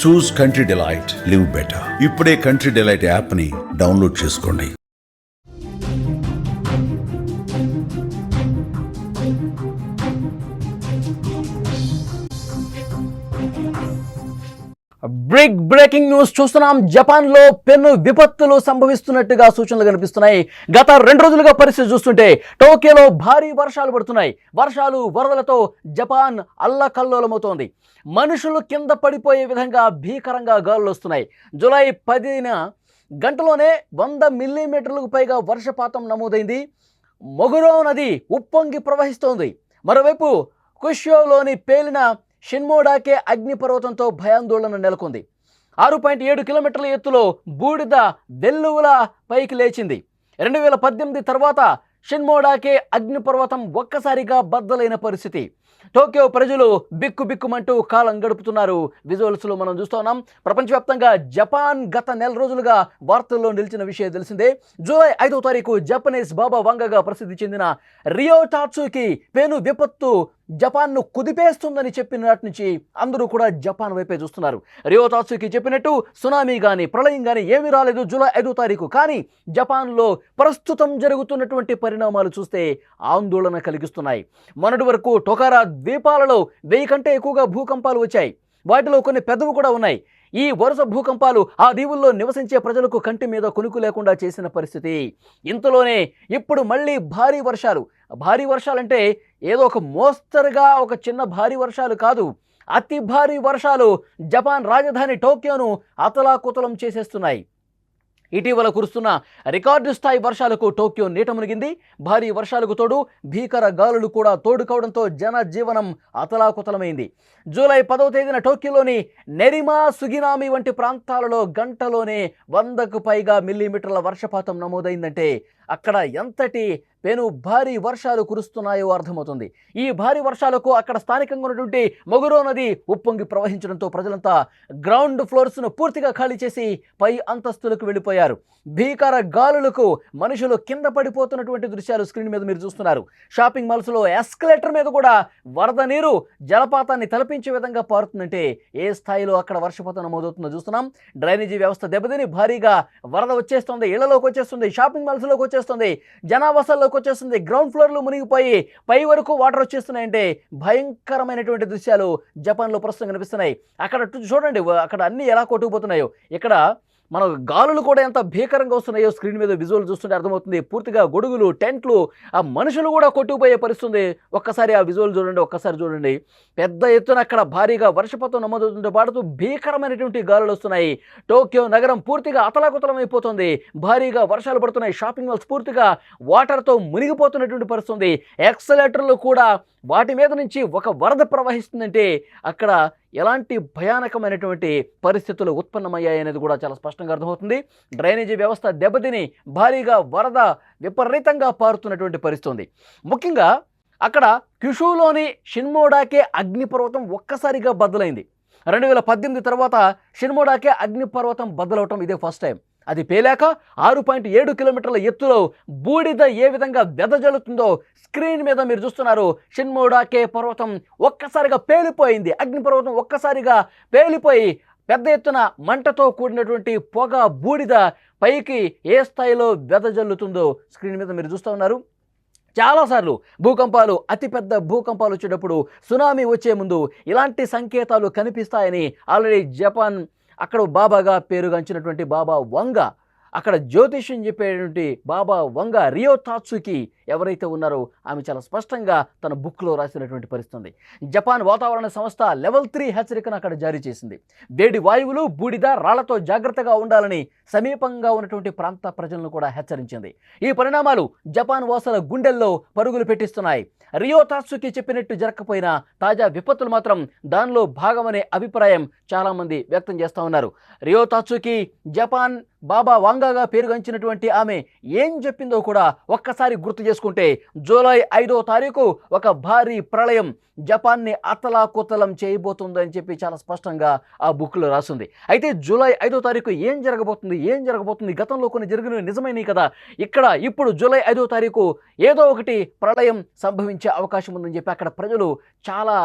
చూస్ country delight, live better. ఇప్పుడే country delight యాప్ని download చేసుకోండి. బ్రేకింగ్ న్యూస్ చూస్తున్నాం. జపాన్లో పెను విపత్తులు సంభవిస్తున్నట్టుగా సూచనలు కనిపిస్తున్నాయి. గత 2 రోజులుగా పరిస్థితి చూస్తుంటే టోక్యోలో భారీ వర్షాలు పడుతున్నాయి. వర్షాలు వరదలతో జపాన్ అల్లకల్లోలమవుతోంది. మనుషులు కింద పడిపోయే విధంగా భీకరంగా గాలులు వస్తున్నాయి. జూలై 10న గంటలోనే 100 మిల్లీమీటర్లకు పైగా వర్షపాతం నమోదైంది. మొగురో నది ఉప్పొంగి ప్రవహిస్తోంది. మరోవైపు కుష్యోలోని పేలిన షిన్మోడాకే అగ్నిపర్వతంతో భయాందోళన నెలకొంది. 6.7 కిలోమీటర్ల ఎత్తులో బూడిద వెల్లువల పైకి లేచింది. 2018 తర్వాత షిన్మోడాకే అగ్నిపర్వతం ఒక్కసారిగా బద్దలైన పరిస్థితి. టోక్యో ప్రజలు బిక్కుబిక్కుమంటూ కాలం గడుపుతున్నారు. విజువల్స్లో మనం చూస్తున్నాం. ప్రపంచవ్యాప్తంగా జపాన్ గత 4 రోజులుగా వార్తల్లో నిలిచిన విషయం తెలిసిందే. జూలై 5వ తారీఖు జపనీస్ బాబా వంగగా ప్రసిద్ధి చెందిన రియో టాట్సుకి పెను విపత్తు జపాన్ను కుదిపేస్తుందని చెప్పిన నాటి నుంచి అందరూ కూడా జపాన్ వైపే చూస్తున్నారు. రియో టాట్సుకి చెప్పినట్టు సునామీ కానీ ప్రళయం కానీ ఏమీ రాలేదు జూలై 5వ తారీఖు. కానీ జపాన్లో ప్రస్తుతం జరుగుతున్నటువంటి పరిణామాలు చూస్తే ఆందోళన కలిగిస్తున్నాయి. మొన్నటి వరకు టొకారా ద్వీపాలలో 1000 కంటే ఎక్కువగా భూకంపాలు వచ్చాయి. వాటిలో కొన్ని పెద్దవి కూడా ఉన్నాయి. ఈ వరుస భూకంపాలు ఆ దీవుల్లో నివసించే ప్రజలకు కంటి మీద కొనుక్కు లేకుండా చేసిన పరిస్థితి. ఇంతలోనే ఇప్పుడు మళ్ళీ భారీ వర్షాలంటే ఏదో ఒక మోస్తరుగా ఒక చిన్న భారీ వర్షాలు కాదు, అతి భారీ వర్షాలు జపాన్ రాజధాని టోక్యోను అతలాకుతలం చేసేస్తున్నాయి. ఇటీవల కురుస్తున్న రికార్డు స్థాయి వర్షాలకు టోక్యో నీట మునిగింది. భారీ వర్షాలకు తోడు భీకర గాలులు కూడా తోడు కావడంతో జనజీవనం అతలాకుతలమైంది. జూలై 10వ తేదీన టోక్యోలోని నెరిమా, సుగినామి వంటి ప్రాంతాలలో గంటలోనే 100కు పైగా మిల్లీమీటర్ల వర్షపాతం నమోదైందంటే అక్కడ ఎంతటి పెను భారీ వర్షాలు కురుస్తున్నాయో అర్థమవుతుంది. ఈ భారీ వర్షాలకు అక్కడ స్థానికంగా ఉన్నటువంటి మొగురో నది ఉప్పొంగి ప్రవహించడంతో ప్రజలంతా గ్రౌండ్ ఫ్లోర్స్ను పూర్తిగా ఖాళీ చేసి పై అంతస్తులకు వెళ్ళిపోయారు. భీకర గాలులకు మనుషులు కింద పడిపోతున్నటువంటి దృశ్యాలు స్క్రీన్ మీద మీరు చూస్తున్నారు. షాపింగ్ మాల్స్లో ఎస్కలేటర్ మీద కూడా వరద నీరు జలపాతాన్ని తలపించే విధంగా పారుతుందంటే ఏ స్థాయిలో అక్కడ వర్షపాతం నమోదవుతుందో చూస్తున్నాం. డ్రైనేజీ వ్యవస్థ దెబ్బతిని భారీగా వరద వచ్చేస్తుంది, ఇళ్లలోకి వచ్చేస్తుంది, షాపింగ్ మాల్స్లోకి వచ్చేస్తుంది, జనావాసాల్లోకి వచ్చేస్తుంది, గ్రౌండ్ ఫ్లోర్లు మునిగిపోయి పై వరకు వాటర్ వచ్చేస్తున్నాయంటే భయంకరమైనటువంటి దృశ్యాలు జపాన్లో ప్రస్తుతం కనిపిస్తున్నాయి. అక్కడ చూడండి, అక్కడ అన్నీ ఎలా కొట్టుకుపోతున్నాయో. ఇక్కడ మన గాలులు కూడా ఎంత భీకరంగా వస్తున్నాయో స్క్రీన్ మీద విజువల్ చూస్తుంటే అర్థమవుతుంది. పూర్తిగా గొడుగులు, టెంట్లు, ఆ మనుషులు కూడా కొట్టుకుపోయే పరిస్థితుంది. ఒక్కసారి ఆ విజువల్ చూడండి. పెద్ద ఎత్తున అక్కడ భారీగా వర్షపాతం నమోదవుతుంటే పాటుతూ భీకరమైనటువంటి గాలులు వస్తున్నాయి. టోక్యో నగరం పూర్తిగా అతలాకుతలం అయిపోతుంది. భారీగా వర్షాలు పడుతున్నాయి. షాపింగ్ మాల్స్ పూర్తిగా వాటర్తో మునిగిపోతున్నటువంటి పరిస్థితుంది. ఎక్సలేటర్లు కూడా వాటి మీద నుంచి ఒక వరద ప్రవహిస్తుందంటే అక్కడ ఎలాంటి భయానకమైనటువంటి పరిస్థితులు ఉత్పన్నమయ్యాయి అనేది కూడా చాలా స్పష్టంగా అర్థమవుతుంది. డ్రైనేజీ వ్యవస్థ దెబ్బతిని భారీగా వరద విపరీతంగా పారుతున్నటువంటి పరిస్థితి. ముఖ్యంగా అక్కడ క్యుషులోని షిన్మోడాకే అగ్నిపర్వతం ఒక్కసారిగా బద్దలైంది. 2018 తర్వాత షిన్మోడాకే అగ్నిపర్వతం బద్దలవటం ఇదే ఫస్ట్ టైం. అది పేలాక 6.7 కిలోమీటర్ల ఎత్తులో బూడిద ఏ విధంగా వెదజల్లుతుందో స్క్రీన్ మీద మీరు చూస్తున్నారు. షిన్మోడాకే పర్వతం ఒక్కసారిగా పేలిపోయింది. అగ్నిపర్వతం ఒక్కసారిగా పేలిపోయి పెద్ద ఎత్తున మంటతో కూడినటువంటి పొగ, బూడిద పైకి ఏ స్థాయిలో వెదజల్లుతుందో స్క్రీన్ మీద మీరు చూస్తూ ఉన్నారు. చాలాసార్లు భూకంపాలు, అతిపెద్ద భూకంపాలు వచ్చేటప్పుడు, సునామీ వచ్చే ముందు ఇలాంటి సంకేతాలు కనిపిస్తాయని ఆల్రెడీ జపాన్ అక్కడ బాబాగా పేరుగాంచినటువంటి బాబా వంగ, అక్కడ జ్యోతిష్యం చెప్పేటువంటి బాబా వంగ రియో టాట్సుకి ఎవరైతే ఉన్నారో ఆమె చాలా స్పష్టంగా తన బుక్లో రాసినటువంటి పరిస్థితి. జపాన్ వాతావరణ సంస్థ లెవెల్ 3 హెచ్చరికను అక్కడ జారీ చేసింది. వేడి వాయువులు, బూడిద, రాళ్లతో జాగ్రత్తగా ఉండాలని సమీపంగా ఉన్నటువంటి ప్రాంత ప్రజలను కూడా హెచ్చరించింది. ఈ పరిణామాలు జపాన్ వాసుల గుండెల్లో పరుగులు పెట్టిస్తున్నాయి. రియో టాట్సుకి చెప్పినట్టు జరగకపోయినా తాజా విపత్తులు మాత్రం దానిలో భాగమనే అభిప్రాయం చాలామంది వ్యక్తం చేస్తూ ఉన్నారు. రియో టాట్సుకి జపాన్ బాబా వాంగాగా పేరుగాంచినటువంటి ఆమె ఏం చెప్పిందో కూడా ఒక్కసారి గుర్తు చేసుకుంటే జూలై 5వ తారీఖు ఒక భారీ ప్రళయం జపాన్ని అతలాకుతలం చేయబోతుందని చెప్పి చాలా స్పష్టంగా ఆ బుక్లో రాసింది. అయితే జూలై 5వ తారీఖు ఏం జరగబోతుంది గతంలో కొన్ని జరిగినవి నిజమైనవి కదా, ఇక్కడ ఇప్పుడు జూలై 5వ తారీఖు ఏదో ఒకటి ప్రళయం సంభవించే అవకాశం ఉందని చెప్పి అక్కడ ప్రజలు చాలా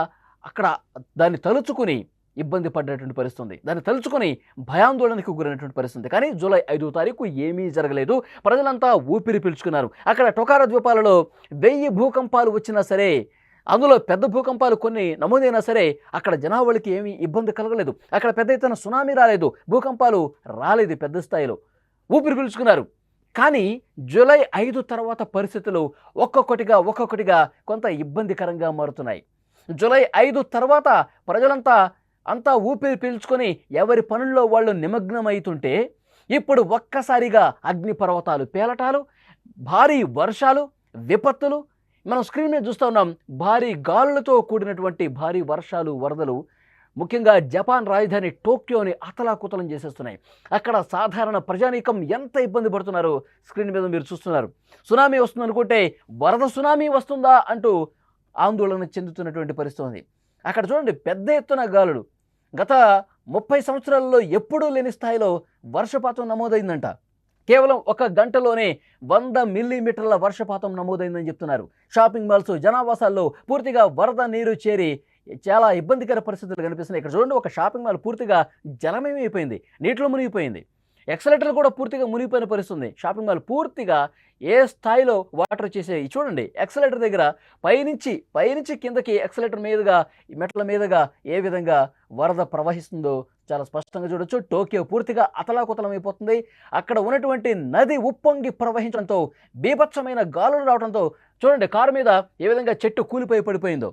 దాన్ని తలుచుకుని ఇబ్బంది పడ్డటువంటి పరిస్థితి. దాన్ని తలుచుకొని భయాందోళనకు గురైనటువంటి పరిస్థితి. కానీ జూలై 5వ తారీఖు ఏమీ జరగలేదు. ప్రజలంతా ఊపిరి పీల్చుకున్నారు. అక్కడ టొకారా ద్వీపాలలో 1000 భూకంపాలు వచ్చినా సరే, అందులో పెద్ద భూకంపాలు కొన్ని నమోదైనా సరే అక్కడ జనాభాకి ఏమీ ఇబ్బంది కలగలేదు. అక్కడ పెద్ద ఎత్తున సునామీ రాలేదు, భూకంపాలు రాలేదు పెద్ద స్థాయిలో. ఊపిరి పీల్చుకున్నారు. కానీ జూలై 5 తర్వాత పరిస్థితులు ఒక్కొక్కటిగా కొంత ఇబ్బందికరంగా మారుతున్నాయి. జూలై 5 తర్వాత అంతా ఊపిరి పీల్చుకొని ఎవరి పనుల్లో వాళ్ళు నిమగ్నమవుతుంటే ఇప్పుడు ఒక్కసారిగా అగ్నిపర్వతాలు పేలటాలు, భారీ వర్షాలు, విపత్తులు మనం స్క్రీన్ మీద చూస్తూ ఉన్నాం. భారీ గాలులతో కూడినటువంటి భారీ వర్షాలు, వరదలు ముఖ్యంగా జపాన్ రాజధాని టోక్యోని అతలాకుతలం చేసేస్తున్నాయి. అక్కడ సాధారణ ప్రజానీకం ఎంత ఇబ్బంది పడుతున్నారో స్క్రీన్ మీద మీరు చూస్తున్నారు. సునామీ వస్తుంది అనుకుంటే వరద సునామీ వస్తుందా అంటూ ఆందోళన చెందుతున్నటువంటి పరిస్థితి ఉంది. అక్కడ చూడండి, పెద్ద ఎత్తున గాలులు. గత 30 సంవత్సరాలలో ఎప్పుడూ లేని స్థాయిలో వర్షపాతం నమోదైందంట. కేవలం 1 గంటలోనే 100 మిల్లీమీటర్ల వర్షపాతం నమోదైందని చెప్తున్నారు. షాపింగ్ మాల్స్, జనావాసాల్లో పూర్తిగా వరద నీరు చేరి చాలా ఇబ్బందికర పరిస్థితులు కనిపిస్తున్నాయి. ఇక్కడ చూడండి, ఒక షాపింగ్ మాల్ పూర్తిగా జలమయమైపోయింది, నీటిలో మునిగిపోయింది. ఎక్సలేటర్లు కూడా పూర్తిగా మునిగిపోయిన పరిస్థితి ఉంది. షాపింగ్ మాల్ పూర్తిగా ఏ స్థాయిలో వాటర్ వచ్చేసాయి చూడండి. ఎక్సలేటర్ దగ్గర పైనుంచి కిందకి ఎక్సలేటర్ మీదుగా, మెట్ల మీదుగా ఏ విధంగా వరద ప్రవహిస్తుందో చాలా స్పష్టంగా చూడొచ్చు. టోక్యో పూర్తిగా అతలాకుతలం అయిపోతుంది. అక్కడ ఉన్నటువంటి నది ఉప్పొంగి ప్రవహించడంతో, బీభత్సమైన గాలులు రావడంతో చూడండి కారు మీద ఏ విధంగా చెట్టు కూలిపోయి పడిపోయిందో.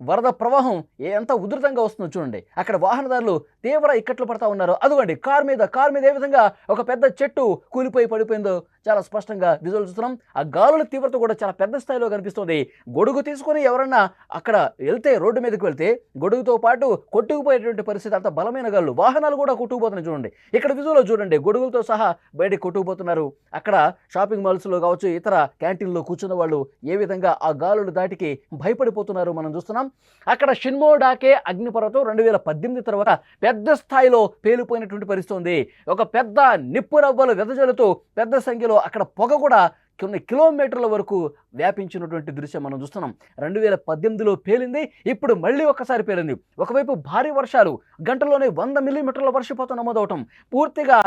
వరద ప్రవాహం ఎంత ఉధృతంగా వస్తుందో చూడండి. అక్కడ వాహనదారులు తీవ్ర ఇక్కట్లు పడతా ఉన్నారు. అదిగోండి కారు మీద ఏ విధంగా ఒక పెద్ద చెట్టు కూలిపోయి పడిపోయిందో చాలా స్పష్టంగా విజువల్ చూస్తున్నాం. ఆ గాలుల తీవ్రత కూడా చాలా పెద్ద స్థాయిలో కనిపిస్తుంది. గొడుగు తీసుకొని ఎవరన్నా అక్కడ వెళ్తే, రోడ్డు మీదకి వెళ్తే గొడుగుతో పాటు కొట్టుకుపోయేటువంటి పరిస్థితి. అంత బలమైన గాలు, వాహనాలు కూడా కొట్టుకుపోతున్నాయి చూడండి. ఇక్కడ విజువల్లో చూడండి, గొడుగులతో సహా బయటికి కొట్టుకుపోతున్నారు. అక్కడ షాపింగ్ మాల్స్లో కావచ్చు, ఇతర క్యాంటీన్లో కూర్చున్న వాళ్ళు ఏ విధంగా ఆ గాలుల దాటికి భయపడిపోతున్నారు మనం చూస్తున్నాం. అక్కడ షిన్మోడాకే అగ్నిపర్వతం 2018 తర్వాత పెద్ద స్థాయిలో పేలిపోయినటువంటి పరిస్థితి ఉంది. ఒక పెద్ద నిప్పు రవ్వలు వెదజల్లుతూ పెద్ద సంఖ్యలో అక్కడ పొగ కూడా కొన్ని కిలోమీటర్ల వరకు వ్యాపించినటువంటి దృశ్యం మనం చూస్తున్నాం. 2018లో పేలింది, ఇప్పుడు మళ్ళీ ఒక్కసారి పేలింది. ఒకవైపు భారీ వర్షాలు, గంటలోనే 100 మిల్లీమీటర్ల వర్షపాతం నమోదవటం, పూర్తిగా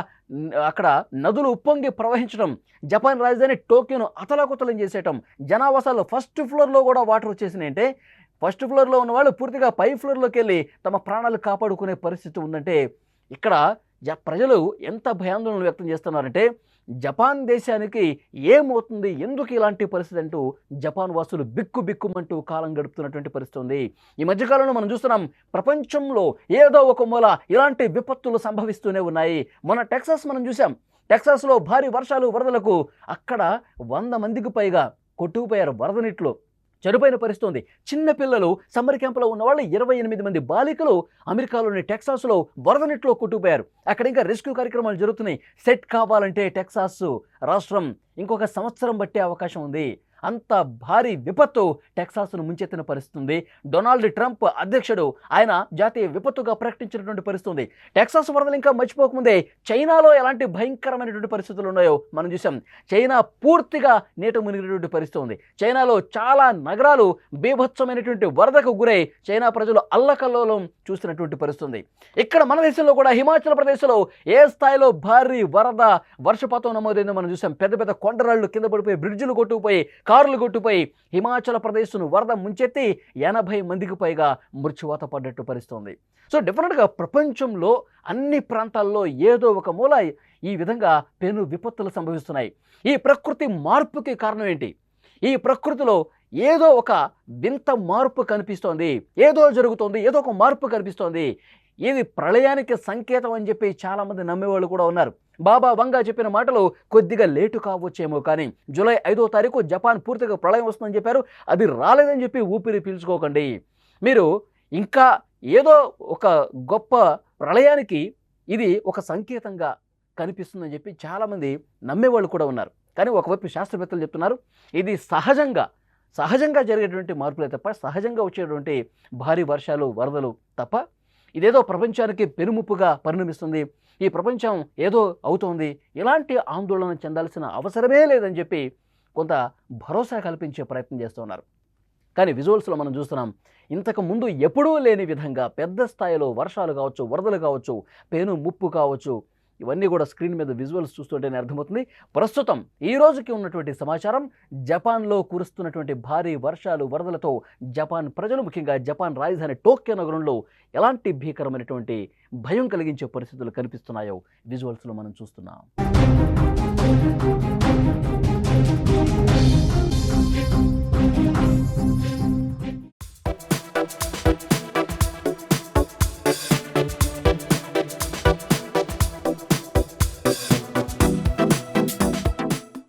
అక్కడ నదులు ఉప్పొంగి ప్రవహించడం, జపాన్ రాజధాని టోక్యోను అతలాకుతలం చేసేయటం, జనావాసాల్లో ఫస్ట్ ఫ్లోర్లో కూడా వాటర్ వచ్చేసినాయంటే ఫస్ట్ ఫ్లోర్లో ఉన్న వాళ్ళు పూర్తిగా పై ఫ్లోర్లోకి వెళ్ళి తమ ప్రాణాలు కాపాడుకునే పరిస్థితి ఉందంటే ఇక్కడ ప్రజలు ఎంత భయాందోళన వ్యక్తం చేస్తున్నారంటే జపాన్ దేశానికి ఏమవుతుంది, ఎందుకు ఇలాంటి పరిస్థితి అంటూ జపాన్ వాసులు బిక్కుమంటూ కాలం గడుపుతున్నటువంటి పరిస్థితి ఉంది. ఈ మధ్యకాలంలో మనం చూస్తున్నాం, ప్రపంచంలో ఏదో ఒక మూల ఇలాంటి విపత్తులు సంభవిస్తూనే ఉన్నాయి. మన టెక్సాస్ మనం చూసాం. టెక్సాస్లో భారీ వర్షాలు, వరదలకు అక్కడ 100 మందికి పైగా కొట్టుకుపోయారు వరద నీటిలో, చనిపోయిన పరిస్థితి ఉంది. చిన్నపిల్లలు, సమ్మర్ క్యాంపులో ఉన్న వాళ్ళు 28 మంది బాలికలు అమెరికాలోని టెక్సాస్లో వరద నీటిలో కొట్టుకుపోయారు. అక్కడ ఇంకా రెస్క్యూ కార్యక్రమాలు జరుగుతున్నాయి. సెట్ కావాలంటే టెక్సాస్ రాష్ట్రం ఇంకొక సంవత్సరం పట్టే అవకాశం ఉంది. అంత భారీ విపత్తు టెక్సాస్ను ముంచెత్తిన పరిస్థితి ఉంది. డొనాల్డ్ ట్రంప్ అధ్యక్షుడు ఆయన జాతీయ విపత్తుగా ప్రకటించినటువంటి పరిస్థితి ఉంది. టెక్సాస్ వరదలు ఇంకా మర్చిపోకముందే చైనాలో ఎలాంటి భయంకరమైనటువంటి పరిస్థితులు ఉన్నాయో మనం చూసాం. చైనా పూర్తిగా నీట మునిగినటువంటి పరిస్థితి ఉంది. చైనాలో చాలా నగరాలు బీభత్సమైనటువంటి వరదకు గురై చైనా ప్రజలు అల్లకల్లోలం చూస్తున్నటువంటి పరిస్థితి ఉంది. ఇక్కడ మన దేశంలో కూడా హిమాచల్ ప్రదేశ్లో ఏ స్థాయిలో భారీ వరద వర్షపాతం నమోదైందో మనం చూసాం. పెద్ద కొండరాళ్లు కింద పడిపోయి, బ్రిడ్జిలు కొట్టుకుపోయి, కార్లు కొట్టుపోయి హిమాచల్ ప్రదేశ్ను వరద ముంచెత్తి 80 మందికి పైగా మృత్యువాత పడ్డట్టు పరిస్థితి ఉంది. సో డెఫినెట్గా ప్రపంచంలో అన్ని ప్రాంతాల్లో ఏదో ఒక మూల ఈ విధంగా పెను విపత్తులు సంభవిస్తున్నాయి. ఈ ప్రకృతి మార్పుకి కారణం ఏంటి? ఈ ప్రకృతిలో ఏదో ఒక వింత మార్పు కనిపిస్తోంది, ఏదో జరుగుతోంది, ఏదో ఒక మార్పు కనిపిస్తోంది. ఇది ప్రళయానికి సంకేతం అని చెప్పి చాలామంది నమ్మేవాళ్ళు కూడా ఉన్నారు. బాబా వంగా చెప్పిన మాటలు కొద్దిగా లేటు కావచ్చేమో, కానీ జూలై 5వ తారీఖు జపాన్ పూర్తిగా ప్రళయం వస్తుందని చెప్పారు. అది రాలేదని చెప్పి ఊపిరి పీల్చుకోకండి. మీరు ఇంకా ఏదో ఒక గొప్ప ప్రళయానికి ఇది ఒక సంకేతంగా కనిపిస్తుందని చెప్పి చాలామంది నమ్మేవాళ్ళు కూడా ఉన్నారు. కానీ ఒకవైపు శాస్త్రవేత్తలు చెప్తున్నారు, ఇది సహజంగా జరిగేటువంటి మార్పులే తప్ప, సహజంగా వచ్చేటువంటి భారీ వర్షాలు, వరదలు తప్ప ఇదేదో ప్రపంచానికి పెనుముప్పుగా పరిణమిస్తుంది, ఈ ప్రపంచం ఏదో అవుతోంది, ఇలాంటి ఆందోళన చెందాల్సిన అవసరమే లేదని చెప్పి కొంత భరోసా కల్పించే ప్రయత్నం చేస్తున్నారు. కానీ విజువల్స్లో మనం చూస్తున్నాం, ఇంతకు ముందు ఎప్పుడూ లేని విధంగా పెద్ద స్థాయిలో వర్షాలు కావచ్చు, వరదలు కావచ్చు, పెను ముప్పు కావచ్చు, ఇవన్నీ కూడా స్క్రీన్ మీద విజువల్స్ చూస్తుంటేనే అర్థమవుతుంది. ప్రస్తుతం ఈ రోజుకి ఉన్నటువంటి సమాచారం, జపాన్లో కురుస్తున్నటువంటి భారీ వర్షాలు, వరదలతో జపాన్ ప్రజలు, ముఖ్యంగా జపాన్ రాజధాని టోక్యో నగరంలో ఎలాంటి భీకరమైనటువంటి భయం కలిగించే పరిస్థితులు కనిపిస్తున్నాయో విజువల్స్లో మనం చూస్తున్నాం.